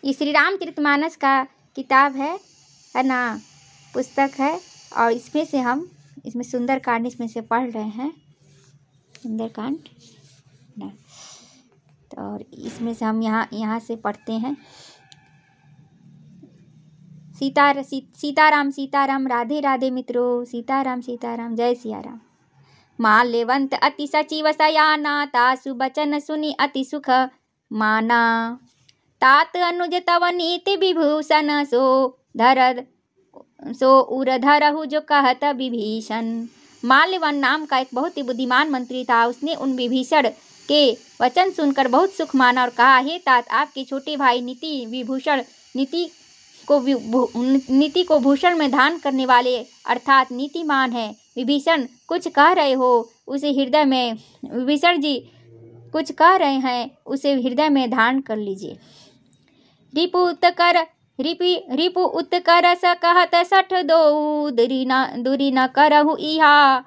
ये श्री रामचरितमानस का किताब है ना, पुस्तक है। और इसमें से हम इसमें सुंदरकांड इसमें से पढ़ रहे हैं, सुंदरकांड ना। तो और इसमें से हम यहाँ से पढ़ते हैं। सीताराम सीताराम राधे राधे मित्रों, सीताराम सीताराम जय सिया राम। माल्यवंत अति सचिव सयाना, तासु बचन सुनि अति सुख माना। तात अनुज तव नीति विभूषण, सो उर धरहु जो कहत विभीषण। माल्यवन नाम का एक बहुत ही बुद्धिमान मंत्री था। उसने उन विभीषण के वचन सुनकर बहुत सुख माना और कहा, हे तात, आपके छोटे भाई नीति को भूषण में धारण करने वाले अर्थात नीतिमान है। विभीषण कुछ कह रहे हो उसे हृदय में, विभीषण जी कुछ कह रहे हैं उसे हृदय में धारण कर लीजिए। रिपु उत्कर स कहत सठ दो, दूरी न करहु इहा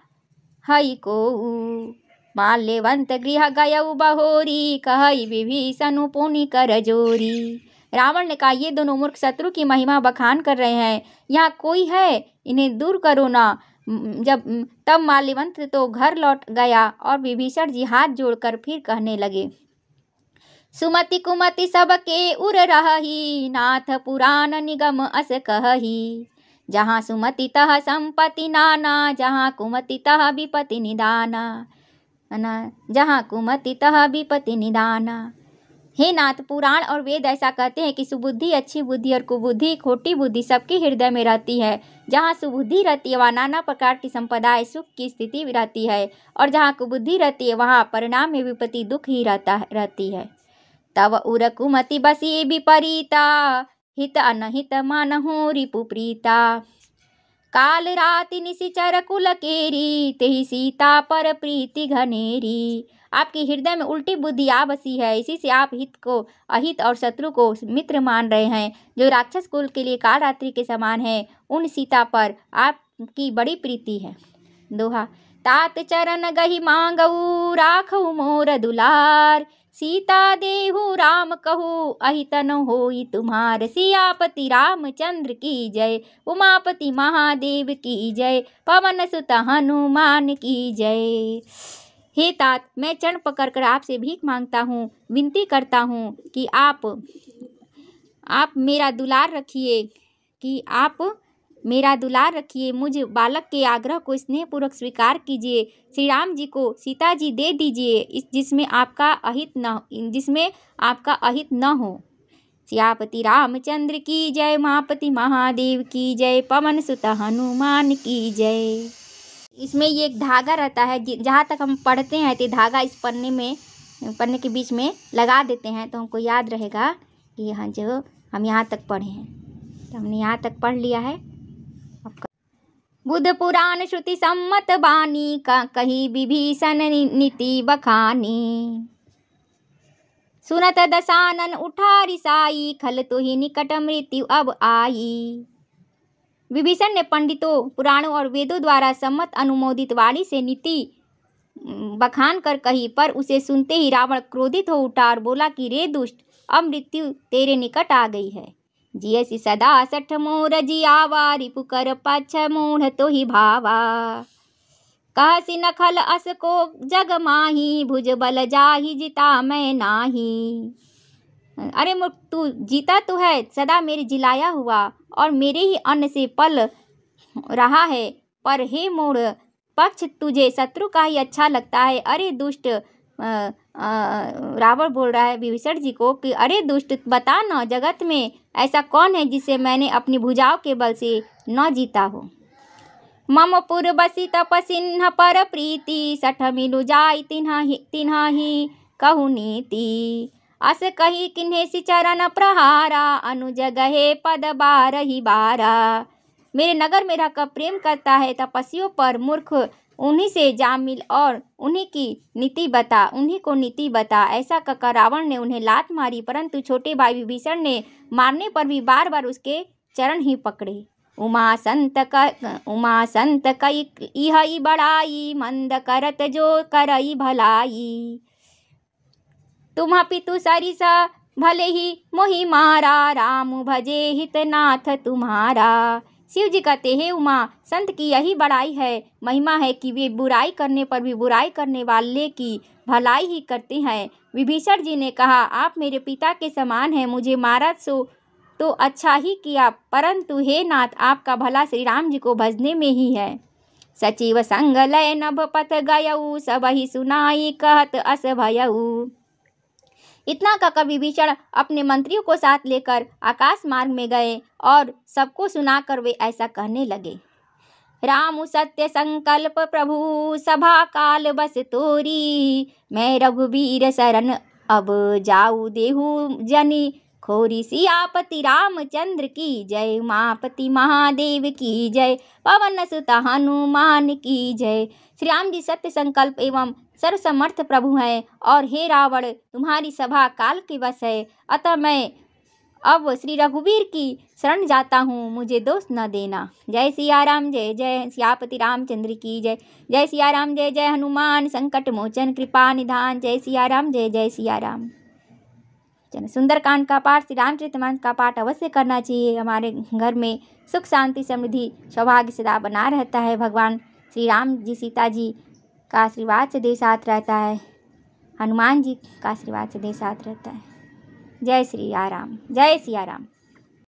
हई को। माल्यवंत गृह गयउ बहोरी, कहई विभीषण पुनि कर जोरी। रावण ने कहा, ये दोनों मूर्ख शत्रु की महिमा बखान कर रहे हैं, यहाँ कोई है, इन्हें दूर करो ना। तब माल्यवंत तो घर लौट गया और विभीषण जी हाथ जोड़कर फिर कहने लगे, सुमति कुमति सबके उर रहही, नाथ पुराण निगम अस कहही। जहाँ सुमति तह संपत्ति नाना, जहाँ कुमति तह विपत्ति निदाना। जहाँ कुमति तह विपत्ति निदाना। हे नाथ, पुराण और वेद ऐसा कहते हैं कि सुबुद्धि, अच्छी बुद्धि और कुबुद्धि, खोटी बुद्धि सबके हृदय में रहती है। जहाँ सुबुद्धि रहती है वहाँ नाना प्रकार की संपदाएं, सुख की स्थिति रहती है, और जहाँ कुबुद्धि रहती है वहाँ परिणाम में विपत्ति, दुख ही रहती है। तव उर कुमति बसी विपरीता, हित अनहित मानहु रिपु प्रीता। काल राति निशिचर कुल केरी, तेहि सीता पर प्रीति घनेरी। आपके हृदय में उल्टी बुद्धि आ बसी है, इसी से आप हित को अहित और शत्रु को मित्र मान रहे हैं। जो राक्षस कुल के लिए काल रात्रि के समान है, उन सीता पर आपकी बड़ी प्रीति है। दोहा। तात चरण गहि मांगऊ, राखऊ मोर दुलार। सीता देहु राम कहू, अहित न होई तुम्हार। सियापति रामचंद्र की जय, उमापति महादेव की जय, पवन सुत हनुमान की जय। हे तात, मैं चरण पकड़कर आपसे भीख मांगता हूँ, विनती करता हूँ कि आप मेरा दुलार रखिए, मुझ बालक के आग्रह को स्नेहपूर्वक स्वीकार कीजिए। श्री राम जी को सीता जी दे दीजिए, जिसमें आपका अहित न हो। सियापति रामचंद्र की जय, उमापति महादेव की जय, पवन सुत हनुमान की जय। इसमें ये एक धागा रहता है, जहाँ तक हम पढ़ते हैं तो धागा इस पन्ने के बीच में लगा देते हैं, तो हमको याद रहेगा कि यहाँ जो हम यहाँ तक पढ़े हैं, तो हमने यहाँ तक पढ़ लिया है। बुध पुराण श्रुति सम्मत बानी, कही विभीषण नीति बखानी। सुनत दशानन उठा रिसाई, खल तुहि निकट मृत्यु अब आई। विभीषण ने पंडितों, पुराणों और वेदों द्वारा सम्मत अनुमोदित वाणी से नीति बखान कर कही, पर उसे सुनते ही रावण क्रोधित हो उठा और बोला कि रे दुष्ट, अब मृत्यु तेरे निकट आ गई है। जियसि सदा सठ मोर जियावा, रिपु कर पछ मूढ़ तो ही भावा। कहसि न खल अस को जग माही, भुज बल जाहि जिता मैं नाही। अरे मूर्ख, तू जीता तो है, सदा मेरे जिलाया हुआ और मेरे ही अन्न से पल रहा है, पर हे मूढ़, पक्ष तुझे शत्रु का ही अच्छा लगता है। अरे दुष्ट, रावण बोल रहा है विभीषण जी को कि अरे दुष्ट, बता न, जगत में ऐसा कौन है जिसे मैंने अपनी भुजाओं के बल से न जीता हो। मम पुर बसी तपसिन्ह पर प्रीति, सठ मिलु जाय तिन्हा ही कहु नीति। अस कही किन्हे सि चरण प्रहारा, अनुज गहे पद बारहि बारा। मेरे नगर में रहकर प्रेम करता है तपस्वियों पर, मूर्ख, उन्हीं से जा मिल और उन्हीं को नीति बता। ऐसा कहकर रावण ने उन्हें लात मारी, परंतु छोटे भाई विभीषण ने मारने पर भी बार बार उसके चरण ही पकड़े। उमा संत कई इहई बड़ाई, मंद करत जो करई भलाई। तुम पितु सरिसा भले ही मोहि मारा, राम भजे हितनाथ तुम्हारा। शिव जी कहते हैं उमा, संत की यही बड़ाई है, महिमा है कि वे बुराई करने पर भी बुराई करने वाले की भलाई ही करते हैं। विभीषण जी ने कहा, आप मेरे पिता के समान हैं, मुझे मारा सो तो अच्छा ही किया, परंतु हे नाथ, आपका भला श्री राम जी को भजने में ही है। सचिव संग लय नभ पथ गयऊ, सबहि सुनाई कहत अस भयऊ। इतना कहकर विभीषण अपने मंत्रियों को साथ लेकर आकाश मार्ग में गए और सबको सुनाकर वे ऐसा कहने लगे। राम सत्य संकल्प प्रभु, सभा काल बस तोरी, मैं रघुबीर शरण अब जाऊ देहु जनि खोरी। सियापति रामचंद्र की जय, उमापति महादेव की जय, पवन सुत हनुमान की जय। श्री राम जी सत्य संकल्प एवं सर्वसमर्थ प्रभु हैं और हे रावण, तुम्हारी सभा काल की बस है, अतः मैं अब श्री रघुवीर की शरण जाता हूँ, मुझे दोष न देना। जय सिया राम, जय जय सियापति रामचंद्र की जय। जय सिया राम, जय जय हनुमान संकट मोचन कृपा निधान। जय सिया राम, जय जय सिया राम। सुंदरकांड का पाठ, श्री रामचरितमानस का पाठ अवश्य करना चाहिए। हमारे घर में सुख शांति समृद्धि सौभाग्य सदा बना रहता है। भगवान श्री राम जी सीता जी का आशीर्वाद सदैव साथ रहता है, हनुमान जी का आशीर्वाद सदैव साथ रहता है। जय श्री राम, जय सिया राम।